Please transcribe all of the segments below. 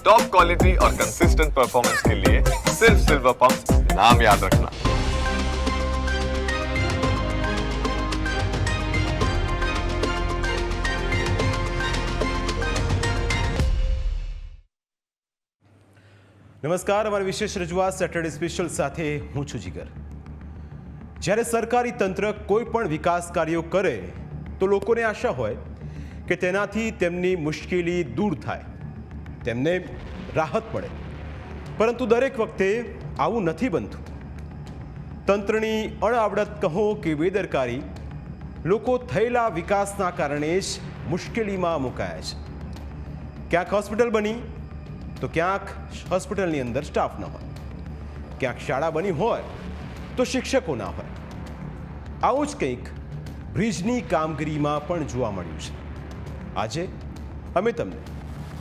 Top quality और consistent performance के लिए सिर्फ सिल्वर पंप नाम याद रखना। નમસ્કાર, અમારી વિશેષ રજૂઆત સેટરડે સ્પેશિયલ સાથે હું છું જીગર। જ્યારે સરકારી તંત્ર કોઈ પણ વિકાસ કાર્યો કરે તો લોકોને આશા હોય કે તેનાથી તેમની મુશ્કેલી દૂર થાય, તેમને રાહત મળે, પરંતુ દરેક વખતે આવું નથી બનતું। તંત્રની અણઆવડત કહો કે બેદરકારી લોકો થયેલા વિકાસના કારણે જ મુશ્કેલીમાં મુકાયા છે। ક્યાંક હોસ્પિટલ બની તો ક્યાંક હોસ્પિટલની અંદર સ્ટાફ ન હોય, ક્યાંક શાળા બની હોય તો શિક્ષકો ના હોય। આવું જ કંઈક બ્રિજની કામગીરીમાં પણ જોવા મળ્યું છે। આજે અમે તમને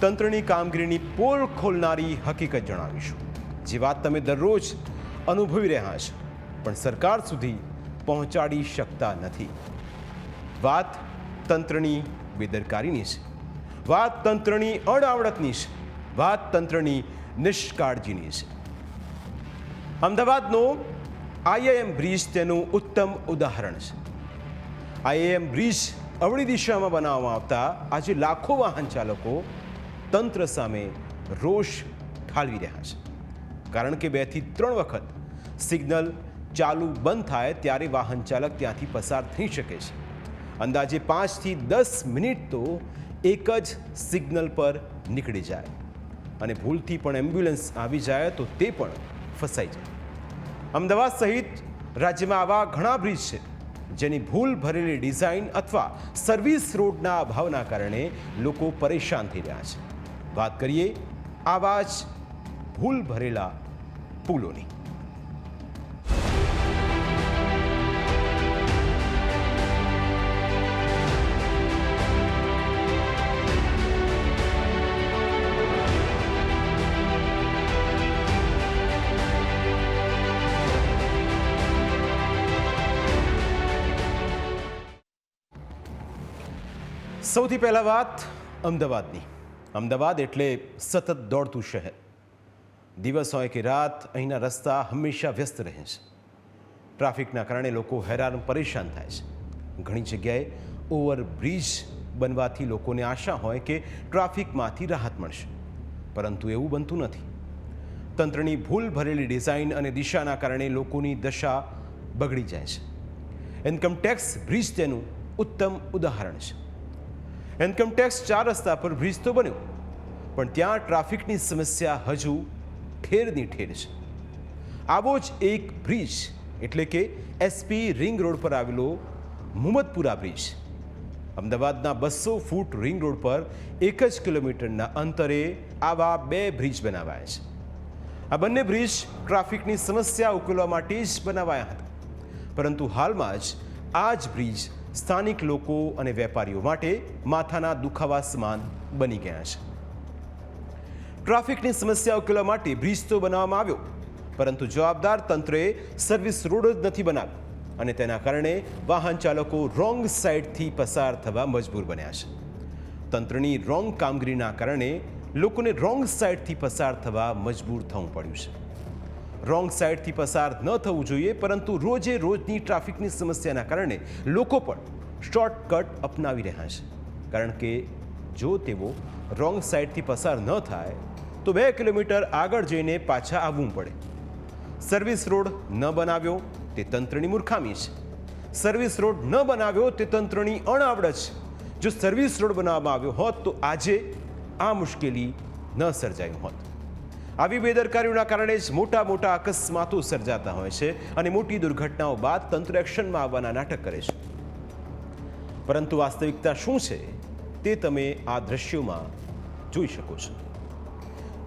તંત્રની કામગીરીની પોલ ખોલનારી હકીકત જણાવીશું, જે વાત તમે દરરોજ અનુભવી રહ્યા છો પણ સરકાર સુધી પહોંચાડી શકતા નથી। વાત તંત્રની બેદરકારીની છે, વાત તંત્રની અણઆવડતની છે, વાત તંત્રની નિષ્કાળજીની છે। અમદાવાદનો આઈઆઈએમ બ્રિજ તેનું ઉત્તમ ઉદાહરણ છે। આઈઆઈએમ બ્રિજ અવળી દિશામાં બનાવવામાં આવતા આજે લાખો વાહન ચાલકો તંત્ર સામે રોષ ઠાલવી રહ્યા છે, કારણ કે 2 થી 3 વખત સિગ્નલ ચાલુ બંધ થાય ત્યારે વાહન ચાલક ત્યાંથી પસાર થઈ શકે છે। અંદાજે 5 થી 10 મિનિટ તો એક જ સિગ્નલ પર નીકળી જાય અને ભૂલથી પણ એમ્બ્યુલન્સ આવી જાય તો તે પણ ફસાઈ જાય। અમદાવાદ સહિત રાજ્યમાં આવા ઘણા બ્રિજ છે જેની ભૂલ ભરેલી ડિઝાઇન અથવા સર્વિસ રોડના અભાવના કારણે લોકો પરેશાન થઈ રહ્યા છે। વાત કરીએ આવા જ ભૂલ ભરેલા પુલોની। સૌથી પહેલાં વાત અમદાવાદની। અમદાવાદ એટલે સતત દોડતું શહેર। દિવસ હોય કે રાત અહીંના રસ્તા હંમેશા વ્યસ્ત રહે છે। ટ્રાફિકના કારણે લોકો હેરાન પરેશાન થાય છે। ઘણી જગ્યાએ ઓવરબ્રિજ બનવાથી લોકોને આશા હોય કે ટ્રાફિકમાંથી રાહત મળશે, પરંતુ એવું બનતું નથી। તંત્રની ભૂલ ભરેલી ડિઝાઇન અને દિશાના કારણે લોકોની દશા બગડી જાય છે। ઇન્કમટેક્સ બ્રિજ તેનું ઉત્તમ ઉદાહરણ છે। ઇન્કમટેક્સ 4 રસ્તા પર બ્રિજ તો બન્યો, પણ ત્યાં ટ્રાફિકની સમસ્યા હજુ ઠેરની ઠેર છે। આવો જ એક બ્રિજ એટલે કે એસપી રિંગ રોડ પર આવેલો મુહમ્મદપુરા બ્રિજ। અમદાવાદના 200 ફૂટ રિંગ રોડ પર 1 જ કિલોમીટરના અંતરે આવા 2 બ્રિજ બનાવાયા છે। આ બંને બ્રિજ ટ્રાફિકની સમસ્યા ઉકેલવા માટે જ બનાવાયા હતા, પરંતુ હાલમાં જ આ જ બ્રિજ સ્થાનિક લોકો અને વેપારીઓ માટે માથાના દુખાવા સમાન બની ગયા છે। ટ્રાફિકની સમસ્યા ઉકેલવા માટે બ્રિજ તો બનાવવામાં આવ્યો, પરંતુ જવાબદાર તંત્રએ સર્વિસ રોડ જ નથી બનાવ્યો અને તેના કારણે વાહન ચાલકો રોંગ સાઈડથી પસાર થવા મજબૂર બન્યા છે। તંત્રની રોંગ કામગીરીના કારણે લોકોને રોંગ સાઈડથી પસાર થવા મજબૂર થવું પડ્યું છે। રોંગ સાઈડથી પસાર ન થવું જોઈએ, પરંતુ રોજે રોજની ટ્રાફિકની સમસ્યાના કારણે લોકો પણ શોર્ટકટ અપનાવી રહ્યા છે, કારણ કે જો તેઓ રોંગ સાઈડથી પસાર ન થાય તો 2 કિલોમીટર આગળ જઈને પાછા આવવું પડે। સર્વિસ રોડ ન બનાવ્યો તે તંત્રની મૂર્ખામી છે। સર્વિસ રોડ ન બનાવ્યો તે તંત્રની અણઆવડત છે। જો સર્વિસ રોડ બનાવવામાં આવ્યો હોત તો આજે આ મુશ્કેલી ન સર્જાયું હોત। આવી બેદરકારીઓના કારણે જ મોટા અકસ્માતો સર્જાતા હોય છે અને મોટી દુર્ઘટનાઓ બાદ તંત્ર એક્શનમાં આવવાના નાટક કરે છે, પરંતુ વાસ્તવિકતા શું છે તે તમે આ દ્રશ્યોમાં જોઈ શકો છો।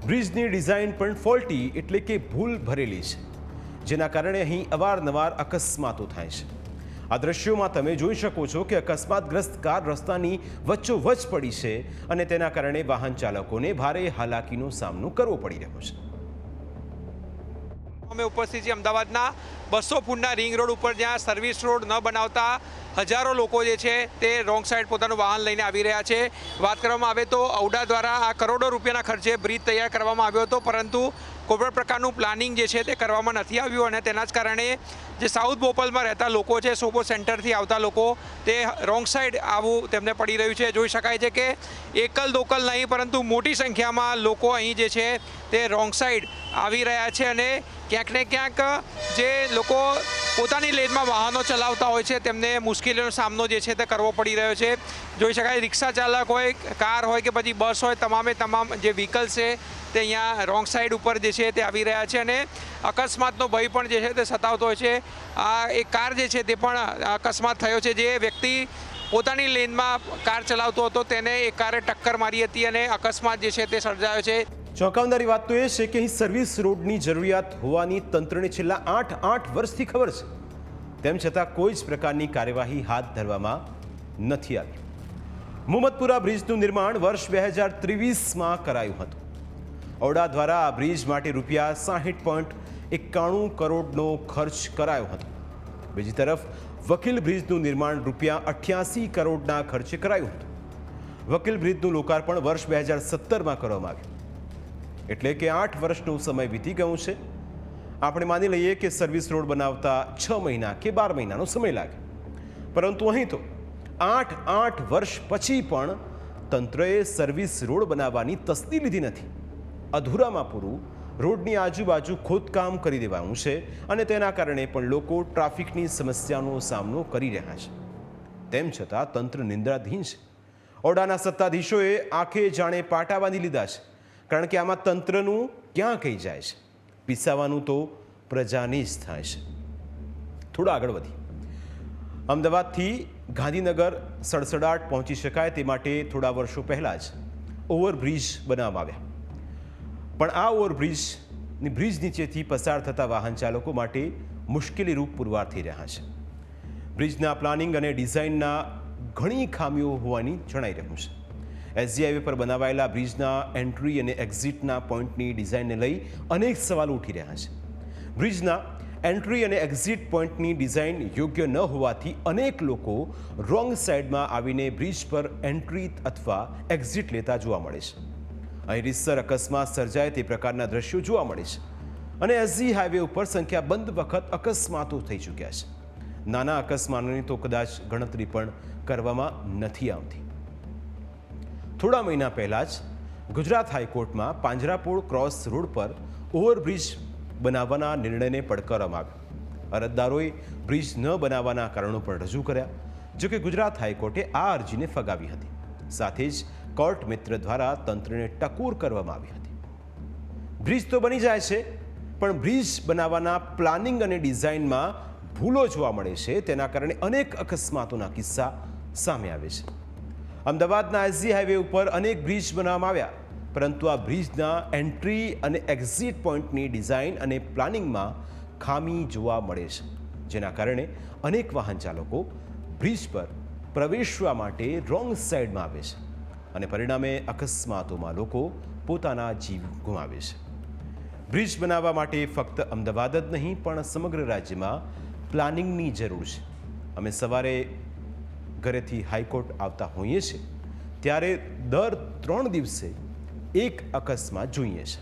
બ્રિજની ડિઝાઇન પણ ફોલ્ટી એટલે કે ભૂલ ભરેલી છે, જેના કારણે અહીં અવારનવાર અકસ્માતો થાય છે। આ દ્રશ્યોમાં તમે જોઈ શકો છો કે અકસ્માતગ્રસ્ત કાર રસ્તાની વચ્ચોવચ્ચ પડી છે અને તેના કારણે વાહન ચાલકોને ભારે હાલાકીનો સામનો કરવો પડી રહ્યો છે। અમે ઉપસ્થિત છીએ અમદાવાદના 200 ફૂટના રિંગ રોડ ઉપર, જ્યાં સર્વિસ રોડ ન બનાવતા હજારો લોકો જે છે તે રોંગ સાઈડ પોતાનું વાહન લઈને આવી રહ્યા છે. વાત કરવામાં આવે તો ઔડા દ્વારા આ કરોડો રૂપિયાના ખર્ચે બ્રિજ તૈયાર કરવામાં આવ્યો હતો, પરંતુ કોઈ પણ પ્રકારનું પ્લાનિંગ જે છે તે કરવામાં નથી આવ્યું અને તેના જ કારણે જે સાઉથ બોપલમાં રહેતા લોકો છે, સોબો સેન્ટરથી આવતા લોકો, તે રોંગ સાઈડ આવવું તેમને પડી રહ્યું છે. જોઈ શકાય છે કે એકલ દોકલ નહીં પરંતુ મોટી સંખ્યામાં લોકો અહીં જે છે તે રોંગ સાઈડ આવી રહ્યા છે અને ક્યાંક ને ક્યાંક જે લોકો પોતાની લેનમાં વાહનો ચલાવતા હોય છે તેમને મુશ્કેલીનો સામનો જે છે તે કરવો પડી રહ્યો છે. જોઈ શકાય રિક્ષા ચાલક હોય, કાર હોય કે પછી બસ હોય, તમામ જે વ્હીકલ્સ છે તે અહીંયા રોંગ સાઈડ ઉપર જે છે તે આવી રહ્યા છે અને અકસ્માતનો ભય પણ જે છે તે સતાવતો હોય છે. આ એક કાર જે છે તે પણ અકસ્માત થયો છે. જે વ્યક્તિ પોતાની લેનમાં કાર ચલાવતો હતો તેને એક કારે ટક્કર મારી હતી અને અકસ્માત જે છે તે સર્જાયો છે. ચોંકાવનારી વાત તો એ છે કે અહીં સર્વિસ રોડની જરૂરિયાત હોવાની તંત્રને છેલ્લા 8 વર્ષથી ખબર છે, તેમ છતાં કોઈ જ પ્રકારની કાર્યવાહી હાથ ધરવામાં નથી આવી. મુહમ્મદપુરા બ્રિજનું નિર્માણ વર્ષ 2023માં કરાયું હતું. ઔડા દ્વારા આ બ્રિજ માટે રૂપિયા 60.91 કરોડનો ખર્ચ કરાયો હતો. બીજી તરફ વકીલ બ્રિજનું નિર્માણ રૂપિયા 88 કરોડના ખર્ચે કરાયું હતું. વકીલ બ્રિજનું લોકાર્પણ વર્ષ 2017માં કરવામાં આવ્યું. એટલે કે 8 વર્ષનો સમય વીતી ગયો છે. આપણે માની લઈએ કે સર્વિસ રોડ બનાવતા 6 મહિના કે 12 મહિનાનો સમય લાગે, પરંતુ અહીં તો 8 વર્ષ પછી પણ તંત્રએ સર્વિસ રોડ બનાવવાની તસ્દી લીધી નથી. અધૂરામાં પૂરું રોડની આજુબાજુ ખોદકામ કરી દેવાનું છે અને તેના કારણે પણ લોકો ટ્રાફિકની સમસ્યાનો સામનો કરી રહ્યા છે. તેમ છતાં તંત્ર નિંદ્રાધીન છે. ઔડાના સત્તાધીશોએ આંખે જાણે પાટા બાંધી લીધા છે, કારણ કે આમાં તંત્રનું ક્યાં કહી જાય છે. પીસાવાનું તો પ્રજાની જ થાય છે. થોડા આગળ વધી અમદાવાદથી ગાંધીનગર સડસડાટ પહોંચી શકાય તે માટે થોડા વર્ષો પહેલાં જ ઓવરબ્રિજ બનાવવામાં આવ્યા, પણ આ ઓવરબ્રિજની બ્રિજ નીચેથી પસાર થતા વાહન ચાલકો માટે મુશ્કેલીરૂપ પુરવાર થઈ રહ્યા છે. બ્રિજના પ્લાનિંગ અને ડિઝાઇનના ઘણી ખામીઓ હોવાની જણાઈ રહ્યું છે. એસજી હાઈવે પર બનાવાયેલા બ્રિજના એન્ટ્રી અને એક્ઝિટના પોઈન્ટની ડિઝાઇનને લઈ અનેક સવાલો ઉઠી રહ્યા છે. બ્રિજના એન્ટ્રી અને એક્ઝિટ પોઈન્ટની ડિઝાઇન યોગ્ય ન હોવાથી અનેક લોકો રોંગ સાઈડમાં આવીને બ્રિજ પર એન્ટ્રી અથવા એક્ઝિટ લેતા જોવા મળે છે. અહીં રીતસર અકસ્માત સર્જાય તે પ્રકારના દ્રશ્યો જોવા મળે છે અને એસજી હાઈવે ઉપર સંખ્યાબંધ વખત અકસ્માતો થઈ ચૂક્યા છે. નાના અકસ્માતોની તો કદાચ ગણતરી પણ કરવામાં નથી આવતી. થોડા મહિના પહેલાં જ ગુજરાત હાઈકોર્ટમાં પાંજરાપોળ ક્રોસ રોડ પર ઓવરબ્રિજ બનાવવાના નિર્ણયને પડકારવામાં આવ્યો. અરજદારોએ બ્રિજ ન બનાવવાના કારણો પણ રજૂ કર્યા, જો કે ગુજરાત હાઈકોર્ટે આ અરજીને ફગાવી હતી. સાથે જ કોર્ટ મિત્ર દ્વારા તંત્રને ટકોર કરવામાં આવી હતી. બ્રિજ તો બની જાય છે, પણ બ્રિજ બનાવવાના પ્લાનિંગ અને ડિઝાઇનમાં ભૂલો જોવા મળે છે. તેના કારણે અનેક અકસ્માતોના કિસ્સા સામે આવે છે. અમદાવાદના એસજી હાઈવે ઉપર અનેક બ્રિજ બનાવવામાં આવ્યા, પરંતુ આ બ્રિજના એન્ટ્રી અને એક્ઝિટ પોઈન્ટની ડિઝાઇન અને પ્લાનિંગમાં ખામી જોવા મળે છે, જેના કારણે અનેક વાહન ચાલકો બ્રિજ પર પ્રવેશવા માટે રોંગ સાઈડમાં આવે છે અને પરિણામે અકસ્માતોમાં લોકો પોતાના જીવ ગુમાવે છે. બ્રિજ બનાવવા માટે ફક્ત અમદાવાદ જ નહીં પણ સમગ્ર રાજ્યમાં પ્લાનિંગની જરૂર છે. અમે સવારે ઘરેથી હાઈકોર્ટ આવતા હોઈએ છીએ ત્યારે દર 3 દિવસે એક અકસ્માત જોઈએ છે.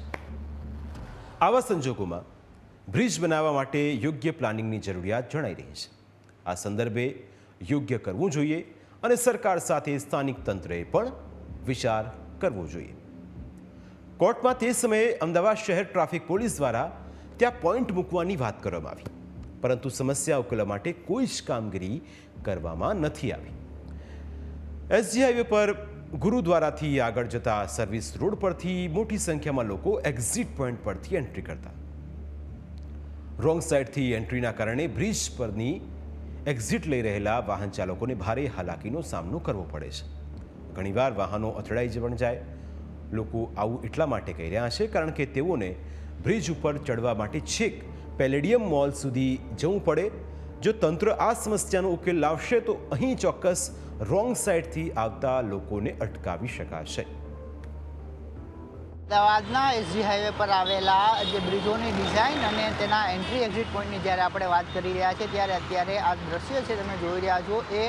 આવા સંજોગોમાં બ્રિજ બનાવવા માટે યોગ્ય પ્લાનિંગની જરૂરિયાત જણાઈ રહી છે. આ સંદર્ભે યોગ્ય કરવું જોઈએ અને સરકાર સાથે સ્થાનિક તંત્રએ પણ વિચાર કરવો જોઈએ. કોર્ટમાં તે સમયે અમદાવાદ શહેર ટ્રાફિક પોલીસ દ્વારા ત્યાં પોઈન્ટ મૂકવાની વાત કરવામાં આવી, પરંતુ સમસ્યા ઉકેલવા માટે કોઈ જ કામગીરી કરવામાં નથી આવી. એસજી હાઈવે પર ગુરુદ્વારાથી આગળ જતા સર્વિસ રોડ પરથી મોટી સંખ્યામાં લોકો એક્ઝિટ પોઈન્ટ પરથી એન્ટ્રી કરતા. રોંગ સાઈડથી એન્ટ્રીના કારણે બ્રિજ પરની એક્ઝિટ લઈ રહેલા વાહન ચાલકોને ભારે હાલાકીનો સામનો કરવો પડે છે. ઘણીવાર વાહનો અથડાઈ પણ જાય. લોકો આવું એટલા માટે કહી રહ્યા છે કારણ કે તેઓને બ્રિજ ઉપર ચડવા માટે છેક પેલેડિયમ મોલ સુધી જવું પડે. જો તંત્ર આ સમસ્યાનો ઉકેલ લાવશે તો અહીં ચોક્કસ રોંગ સાઈડથી આવતા લોકોને અટકાવી શકાશે. અમદાવાદના એસજી હાઈવે પર આવેલા જે બ્રિજોની ડિઝાઇન અને તેના એન્ટ્રી એક્ઝિટ પોઈન્ટની જ્યારે આપણે વાત કરી રહ્યા છીએ ત્યારે અત્યારે આ દ્રશ્ય છે તમે જોઈ રહ્યા છો એ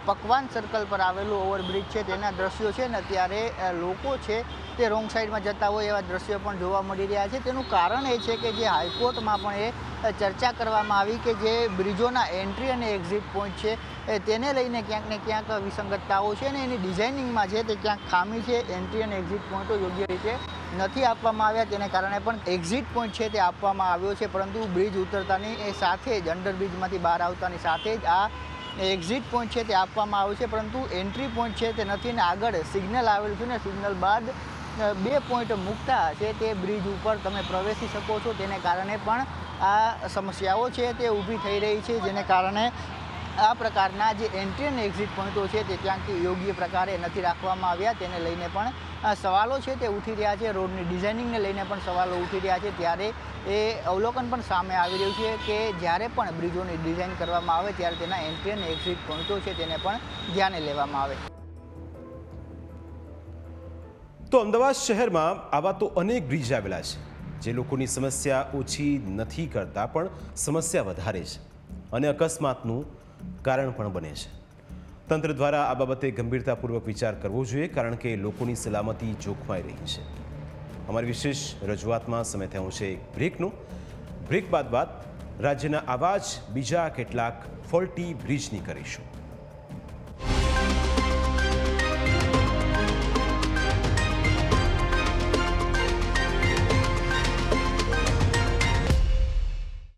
પકવાન સર્કલ પર આવેલું ઓવરબ્રિજ છે તેના દ્રશ્યો છે ને અત્યારે લોકો છે તે રોંગ સાઈડમાં જતા હોય એવા દ્રશ્યો પણ જોવા મળી રહ્યા છે. તેનું કારણ એ છે કે જે હાઈકોર્ટમાં પણ એ ચર્ચા કરવામાં આવી કે જે બ્રિજોના એન્ટ્રી અને એક્ઝિટ પોઈન્ટ છે તેને લઈને ક્યાંક ને ક્યાંક વિસંગતતાઓ છે ને એની ડિઝાઇનિંગમાં છે તે ક્યાંક ખામી છે. એન્ટ્રી અને એક્ઝિટ પોઈન્ટો યોગ્ય રીતે નથી આપવામાં આવ્યા, તેને કારણે પણ એક્ઝિટ પોઈન્ટ છે તે આપવામાં આવ્યો છે, પરંતુ બ્રિજ ઉતરતાની એ સાથે જ અંડરબ્રિજમાંથી બહાર આવતાની સાથે જ આ એક્ઝિટ પોઈન્ટ છે તે આપવામાં આવ્યું છે, પરંતુ એન્ટ્રી પોઈન્ટ છે તે નથી. ને આગળ સિગ્નલ આવેલું છે ને સિગ્નલ બાદ 2 પોઈન્ટ મૂકતા છે તે બ્રિજ ઉપર તમે પ્રવેશી શકો છો. તેને કારણે પણ આ સમસ્યાઓ છે તે ઊભી થઈ રહી છે, જેને કારણે આ પ્રકારના જે એન્ટ્રી અને એક્ઝિટ પોઈન્ટો છે તે ક્યાંકથી યોગ્ય પ્રકારે નથી રાખવામાં આવ્યા. તેને લઈને પણ સવાલો છે તે ઉઠી રહ્યા છે. રોડની ડિઝાઇનિંગને લઈને પણ સવાલો ઉઠી રહ્યા છે. ત્યારે એ અવલોકન પણ સામે આવી રહ્યું છે કે જ્યારે પણ બ્રિજોની ડિઝાઇન કરવામાં આવે ત્યારે તેના એન્ટ્રી અને એક્ઝિટ પોઈન્ટો છે તેને પણ ધ્યાને લેવામાં આવે. તો અમદાવાદ શહેરમાં આવા તો અનેક બ્રિજ આવેલા છે જે લોકોની સમસ્યા ઓછી નથી કરતા પણ સમસ્યા વધારે છે અને અકસ્માતનું કારણ પણ બને છે. તંત્ર દ્વારા આ બાબતે ગંભીરતાપૂર્વક વિચાર કરવો જોઈએ, કારણ કે લોકોની સલામતી જોખમાઈ રહી છે. અમારી વિશેષ રજૂઆતમાં સમય થયો છે એક બ્રેકનો. બ્રેક બાદ રાજ્યના આવા જ બીજા કેટલાક ફોલ્ટી બ્રિજની કરીશું.